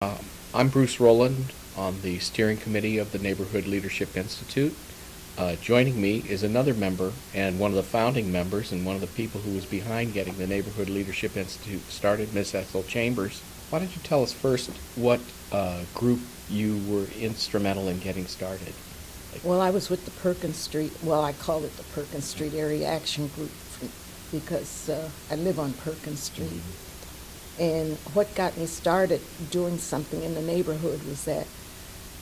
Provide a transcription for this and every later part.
I'm Bruce Rowland on the steering committee of the Neighborhood Leadership Institute. Joining me is another member and one of the founding members and one of the people who was behind getting the Neighborhood Leadership Institute started, Miss Ethel Chambers. Why don't you tell us first what group you were instrumental in getting started? Well, I was with the Perkins Street, I call it the Perkins Street Area Action Group because I live on Perkins Street. Mm-hmm. And what got me started doing something in the neighborhood was that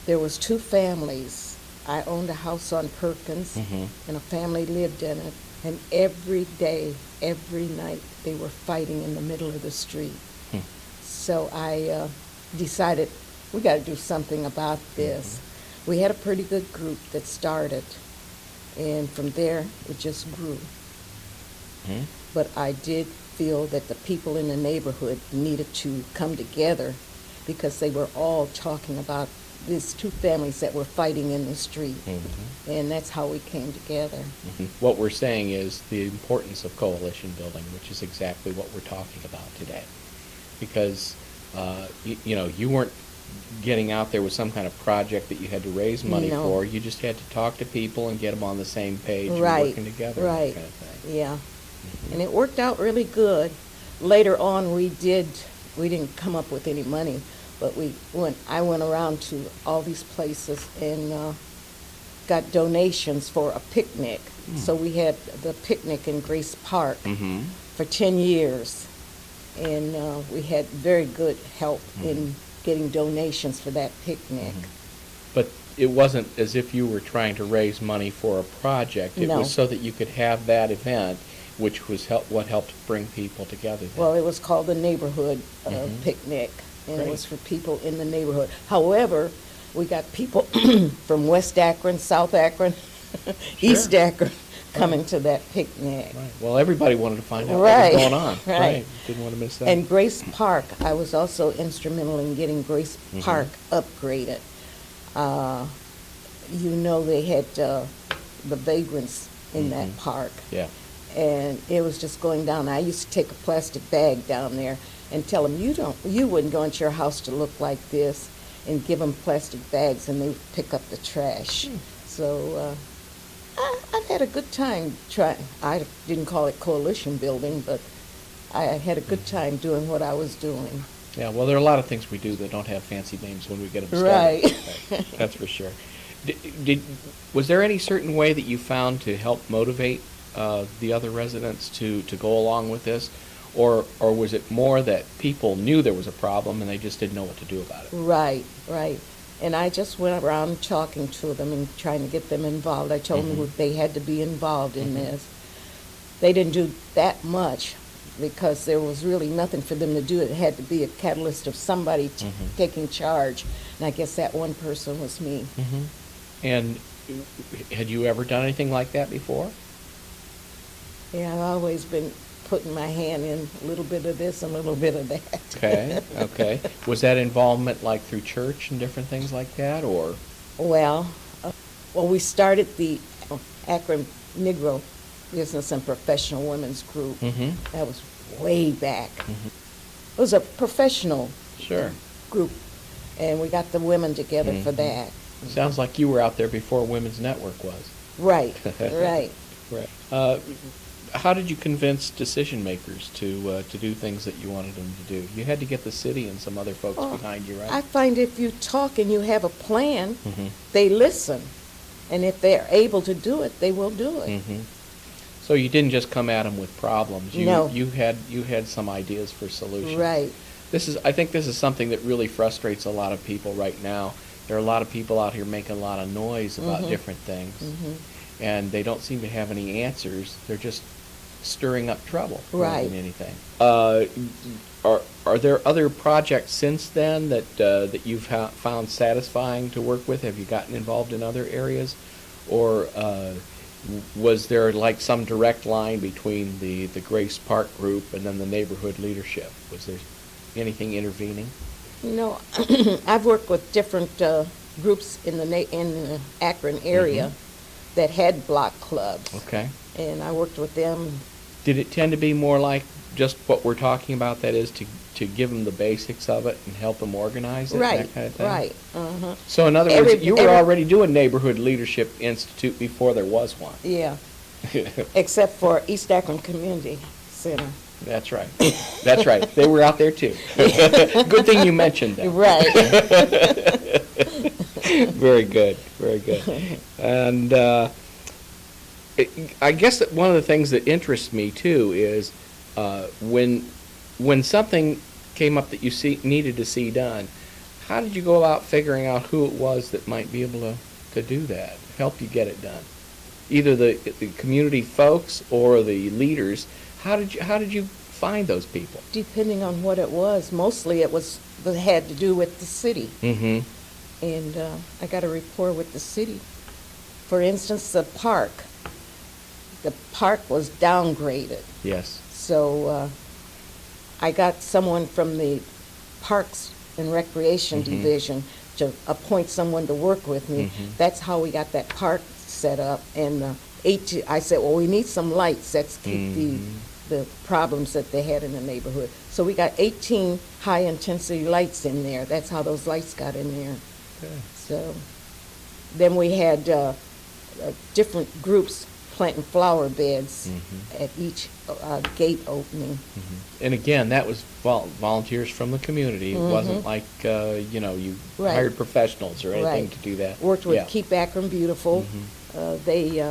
there was two families. I owned a house on Perkins, and a family lived in it, and every day, every night, they were fighting in the middle of the street. So I decided we got to do something about this. We had a pretty good group that started, and from there, it just grew. But I did feel that the people in the neighborhood needed to come together because they were all talking about these two families that were fighting in the street. And that's how we came together. What we're saying is the importance of coalition building, which is exactly what we're talking about today. Because, you weren't getting out there with some kind of project that you had to raise money for. You just had to talk to people and get them on the same page and working together. Right. Kind of thing. Yeah. And it worked out really good. Later on, we didn't come up with any money, but I went around to all these places and got donations for a picnic. So we had the picnic in Grace Park for 10 years, and we had very good help in getting donations for that picnic. But it wasn't as if you were trying to raise money for a project. It was so that you could have that event, which was what helped bring people together then. Well, it was called the neighborhood picnic, and it was for people in the neighborhood. However, we got people from West Akron, South Akron, East Akron coming to that picnic. Right. Well, everybody wanted to find out what was going on. Right. Didn't want to miss that. And Grace Park, I was also instrumental in getting Grace Park upgraded. They had the vagrants in that park. Yeah. And it was just going down. I used to take a plastic bag down there and tell them, you wouldn't want your house to look like this, and give them plastic bags, and they would pick up the trash. So I had a good time trying. I didn't call it coalition building, but I had a good time doing what I was doing. Yeah, well, there are a lot of things we do that don't have fancy names when we get them started. Right. That's for sure. Was there any certain way that you found to help motivate the other residents to go along with this, or was it more that people knew there was a problem and they just didn't know what to do about it? Right. And I just went around talking to them and trying to get them involved. I told them they had to be involved in this. They didn't do that much because there was really nothing for them to do. It had to be a catalyst of somebody taking charge, and I guess that one person was me. And had you ever done anything like that before? Yeah, I've always been putting my hand in a little bit of this and a little bit of that. Okay. Was that involvement like through church and different things like that, or? Well, we started the Akron Negro Business and Professional Women's Group. That was way back. It was a professional group, and we got the women together for that. Sounds like you were out there before Women's Network was. Right, right. Right. How did you convince decision makers to do things that you wanted them to do? You had to get the city and some other folks behind you, right? I find if you talk and you have a plan, they listen. And if they're able to do it, they will do it. So you didn't just come at them with problems. No. You had some ideas for solutions. Right. I think this is something that really frustrates a lot of people right now. There are a lot of people out here making a lot of noise about different things. And they don't seem to have any answers. They're just stirring up trouble more than anything. Are there other projects since then that you've found satisfying to work with? Have you gotten involved in other areas, or was there like some direct line between the Grace Park group and then the neighborhood leadership? Was there anything intervening? No, I've worked with different groups in the Akron area that had block clubs. Okay. And I worked with them. Did it tend to be more like just what we're talking about, that is, to give them the basics of it and help them organize it and Right, that kind of thing? right, uh-huh. So in other Every- words, you were every- already doing Neighborhood Leadership Institute before there was one. Yeah, except for East Akron Community Center. That's right. That's right. They were out there too. Good thing you mentioned that. Right. Very good. Very good. And I guess that one of the things that interests me too is when something came up that you needed to see done, how did you go about figuring out who it was that might be able to do that, help you get it done? Either the community folks or the leaders. How did you find those people? Depending on what it was, mostly it had to do with the city. Mm-hmm. And I got a rapport with the city. For instance, the park was downgraded. Yes. So I got someone from the Parks and Recreation Mhm. Division to appoint someone to work with me. Mhm. That's how we got that park set up. And I said, well, we need some lights. Let's keep Mhm. the problems that they had in the neighborhood. So we got 18 high-intensity lights in there. That's how those lights got in there. Good. So then we had different groups planting flower beds Mhm. at each gate opening. Mhm. And again, that was volunteers from the community. It wasn't like you Right. hired professionals or anything Right. to do that. Worked with Yeah. Keep Akron Beautiful. They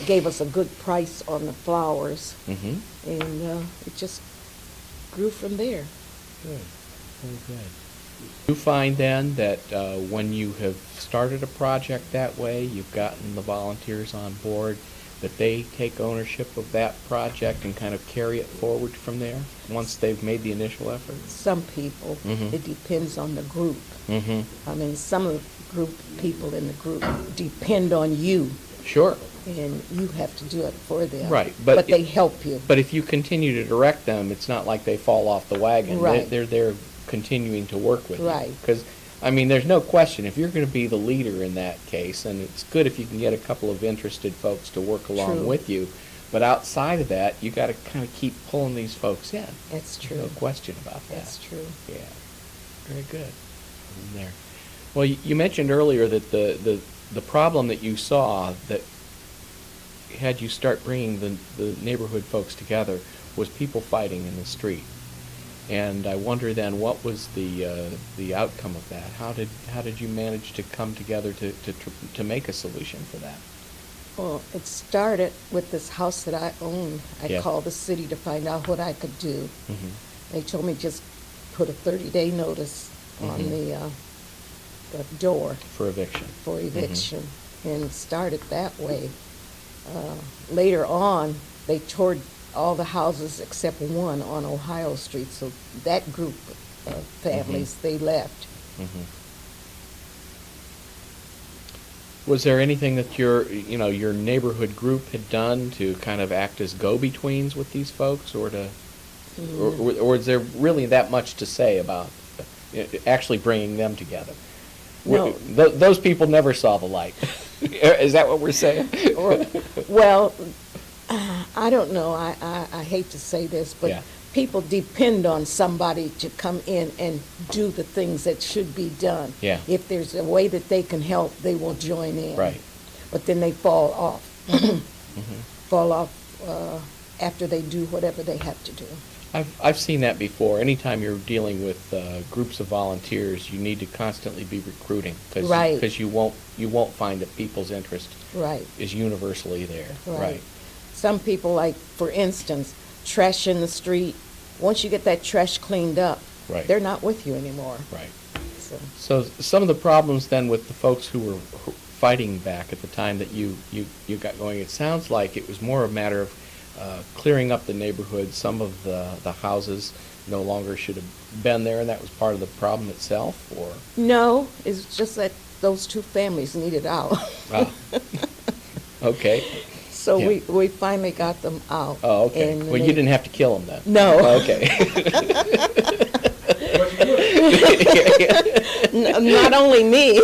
gave us a good price on the flowers, Mm-hmm. and it just grew from there. Good. Very good. You find then that when you have started a project that way, you've gotten the volunteers on board, that they take ownership of that project and kind of carry it forward from there once they've made the initial effort? Some people, Mhm. it depends on the group. Mm-hmm. I mean, some of the people in the group depend on you, Sure. and you have to do it for them. Right, but But they help you. But if you continue to direct them, it's not like they fall off the wagon. Right. They're continuing to work with you. Right. Because, I mean, there's no question, if you're going to be the leader in that case, and it's good if you can get a couple of interested folks to work along True. with you, but outside of that, you got to kind of keep pulling these folks in. That's No true. question about that. That's true. Yeah, very good. In there. Well, you mentioned earlier that the problem that you saw that had you start bringing the neighborhood folks together was people fighting in the street. And I wonder then, what was the outcome of that? How did you manage to come together to make a solution for that? Well, it started with this house that I own. I Yeah. called the city to find out what I could do. Mm-hmm. They told me just put a 30-day notice on Mhm. the door For eviction. for eviction, and it started that way. Later on, they tore all the houses except one on Ohio Street, so that group of families, they left. Mm-hmm. Was there anything that your neighborhood group had done to kind of act as go-betweens with these folks, or or is there really that much to say about actually bringing them together? No. Those people never saw the light. Is that what we're saying? Well, I don't know. I hate to say this, but Yeah. people depend on somebody to come in and do the things that should be done. Yeah. If there's a way that they can help, they will join in. Right. But then they fall off. Mm-hmm. Fall off after they do whatever they have to do. I've seen that before. Anytime you're dealing with groups of volunteers, you need to constantly be recruiting, Right. because you won't find that people's interest Right. is universally there. Right. Some people, like, for instance, trash in the street. Once you get that trash cleaned up, Right. they're not with you anymore. Right. So, So some of the problems then with the folks who were fighting back at the time that you got going, it sounds like it was more a matter of clearing up the neighborhood. Some of the houses no longer should have been there, and that was part of the problem itself, or? no, it's just that those two families needed out. Ah. Okay. So Yeah. we finally got them out. Oh, okay. And Well, you didn't have to kill them then? No. Oh, okay. Not only me.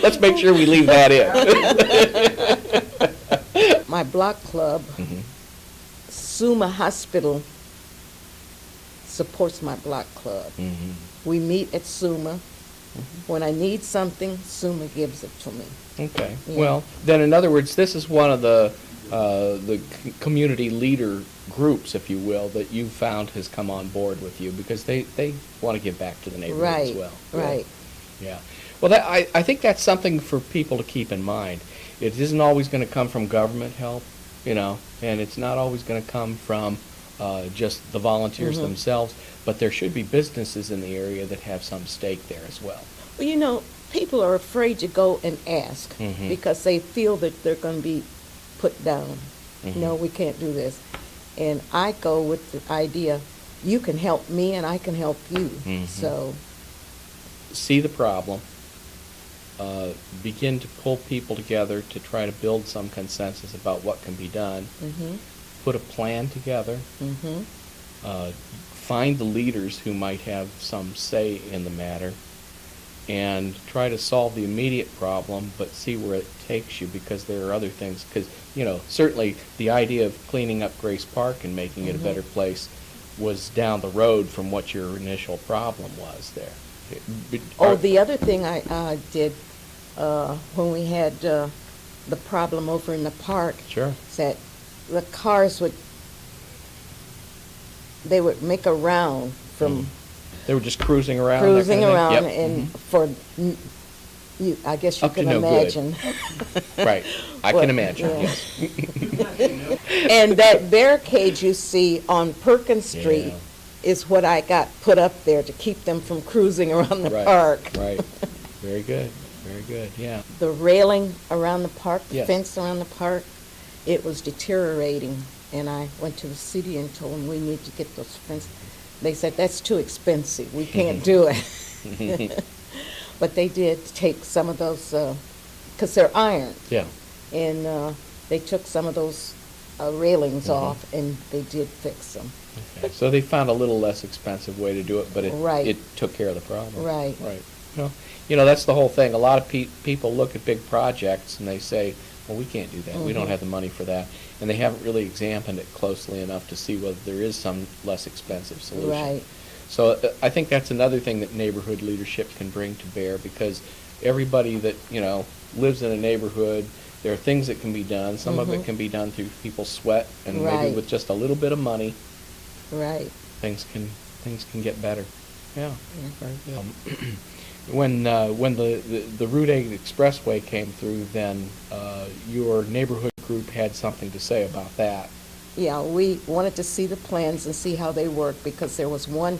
Let's make sure we leave that in. My block club Mhm. Suma Hospital supports my block club. We meet at Suma. When I need something, Suma gives it to me. Okay. Yeah. Well, then in other words, this is one of the community leader groups, if you will, that you found has come on board with you because they want to give back to the neighborhood as well. Right. Yeah. Well, I think that's something for people to keep in mind. It isn't always going to come from government help, and it's not always going to come from just the volunteers themselves, but there should be businesses in the area that have some stake there as well. Well, people are afraid to go and ask because they feel that they're going to be put down. No, we can't do this. And I go with the idea, you can help me and I can help you. So see the problem, begin to pull people together to try to build some consensus about what can be done, put a plan together, find the leaders who might have some say in the matter, and try to solve the immediate problem, but see where it takes you, because there are other things. Because, certainly the idea of cleaning up Grace Park and making it a better place was down the road from what your initial problem was there. The other thing I did when we had the problem over in the park, Sure. is that the cars they would make a round from They were just cruising around. cruising that kind around, of thing? and for I guess you Up to can no good. imagine. Right. I What- can imagine. yeah. Yes. And that barricade you see on Perkins Street Yeah. is what I got put up there to keep them from cruising around the Right. park. Right. Very good. Very good. Yeah. The railing around the park, the Yes. fence around the park, it was deteriorating. And I went to the city and told them we need to get those fences. They said, that's too expensive. We can't do it. But they did take some of those, because they're iron. Yeah. And they took some of those railings off, and they did fix them. Okay. So they found a little less expensive way to do it, but Right. it took care of the problem. Right. Right. Well, that's the whole thing. A lot of people look at big projects and they say, well, we can't do that. We don't have the money for that. And they haven't really examined it closely enough to see whether there is some less expensive solution. Right. So I think that's another thing that neighborhood leadership can bring to bear, because everybody that, lives in a neighborhood, there are things that can be done. Some of it can be done through people's sweat, and maybe Right. with just a little bit of money, Right. things can get better. Yeah. Yeah. Very good. When the Route 8 Expressway came through, then your neighborhood group had something to say about that. Yeah, we wanted to see the plans and see how they work, because there was one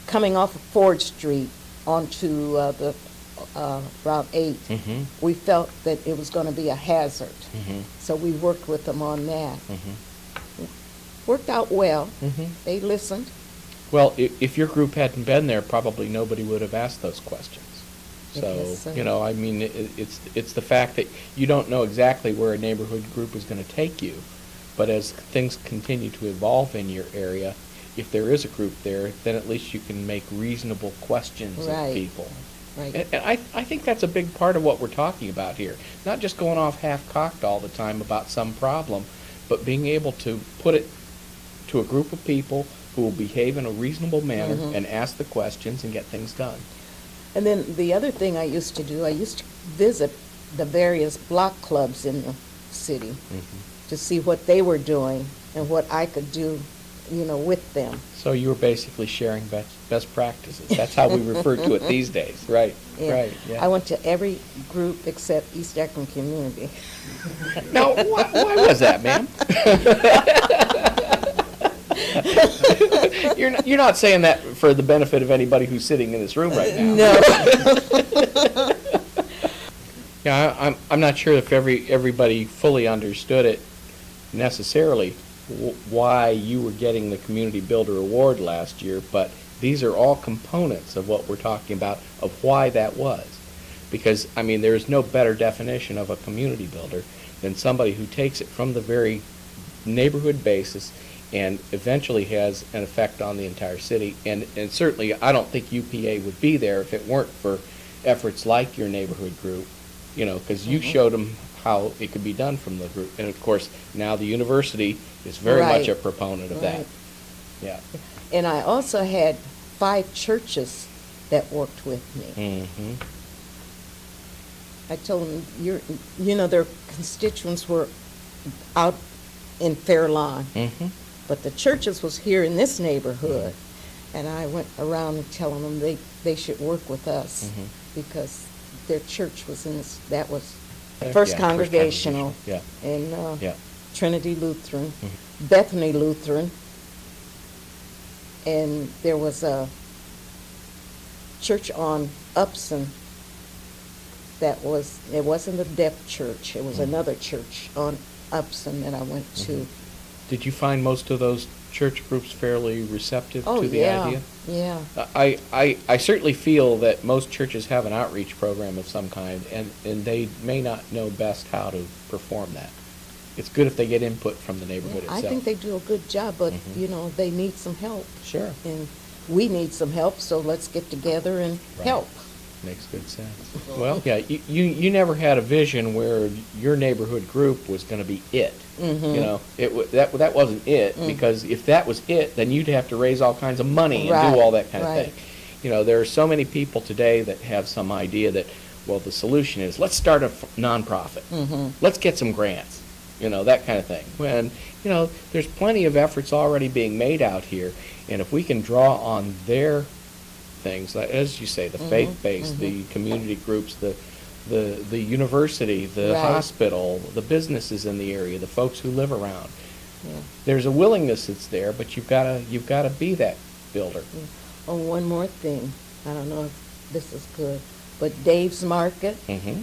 coming off of Ford Street onto the Route 8. We felt that it was going to be a hazard, so we worked with them on that. Worked out well. They listened. Well, if your group hadn't been there, probably nobody would have asked those questions. I guess so. I mean, it's the fact that you don't know exactly where a neighborhood group is going to take you, but as things continue to evolve in your area, if there is a group there, then at least you can make reasonable questions Right. of people. Right. And I think that's a big part of what we're talking about here. Not just going off half-cocked all the time about some problem, but being able to put it to a group of people who will behave in a reasonable manner and ask the questions and get things done. And then the other thing I used to do, I used to visit the various block clubs in the city to see what they were doing and what I could do, with them. So you were basically sharing best practices. That's how we refer to it these days. Right. Yeah. Right. Yeah. I went to every group except East Akron Community. Now, why was that, ma'am? You're not saying that for the benefit of anybody who's sitting in this room right now. No. Yeah, I'm not sure if everybody fully understood it necessarily, why you were getting the Community Builder Award last year, but these are all components of what we're talking about, of why that was. Because, I mean, there is no better definition of a community builder than somebody who takes it from the very neighborhood basis and eventually has an effect on the entire city. And certainly, I don't think UPA would be there if it weren't for efforts like your neighborhood group, because you showed them how it could be done from the group. And of course, now the university is very much a Right. proponent of that. Right. Yeah. And I also had 5 churches that worked with me. Mm-hmm. I told them, their constituents were out in Fair Lawn, Mm-hmm. but the churches was here in this neighborhood. And I went around and telling them they should work with us Mhm. because their church was in this, that was Yeah, First First Congregational Congregational, and Yeah. Trinity Lutheran, Mhm. Bethany Lutheran, and there was a church on Upson it wasn't a deaf church, it was Mhm. another church on Upson that I went to. Mhm. Did you find most of those church groups fairly receptive Oh, to the yeah, idea? yeah. I certainly feel that most churches have an outreach program of some kind, and they may not know best how to perform that. It's good if they get input from the neighborhood I itself. think they do a good job, but, Mhm. they need some help. Sure. And we need some help, so let's get together and Right. help. Makes good sense. Well, yeah, you never had a vision where your neighborhood group was going to be it. Mhm. You know, that wasn't it, because if that was it, then you'd have to raise all kinds of money and Right, do all that kind of right. thing. You know, there are so many people today that have some idea that, well, the solution is, let's start a nonprofit. Mhm. Let's get some grants. You know, that kind of thing. When, there's plenty of efforts already being made out here, and if we can draw on their things, like, as you say, the faith-based, the community groups, the university, the Right. hospital, the businesses in the area, the folks who live around. Yeah. There's a willingness that's there, but you've got to be that builder. Oh, one more thing. I don't know if this is good, but Dave's Market, Mm-hmm.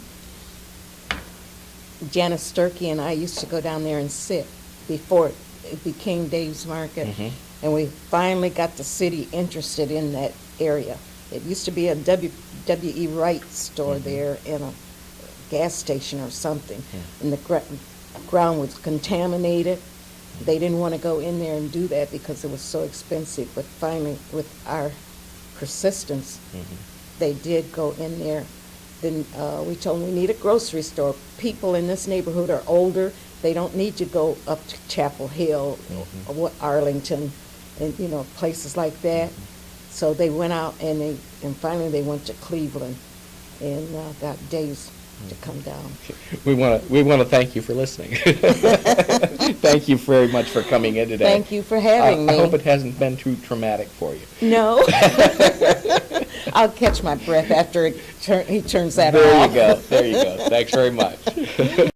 Janice Sturkey and I used to go down there and sit before it became Dave's Market. Mhm. And we finally got the city interested in that area. It used to be a W.E. Wright store there and a gas station or something. And the ground was contaminated. They didn't want to go in there and do that because it was so expensive. But finally, with our persistence, they did go in there. Then we told them we need a grocery store. People in this neighborhood are older. They don't need to go up to Chapel Hill or Arlington and, places like that. So they went out and finally they went to Cleveland and got Dave's to come down. We want to thank you for listening. Thank you very much for coming in today. Thank you for having me. I hope it hasn't been too traumatic for you. No. I'll catch my breath after he turns that There off. you go. There you go. Thanks very much.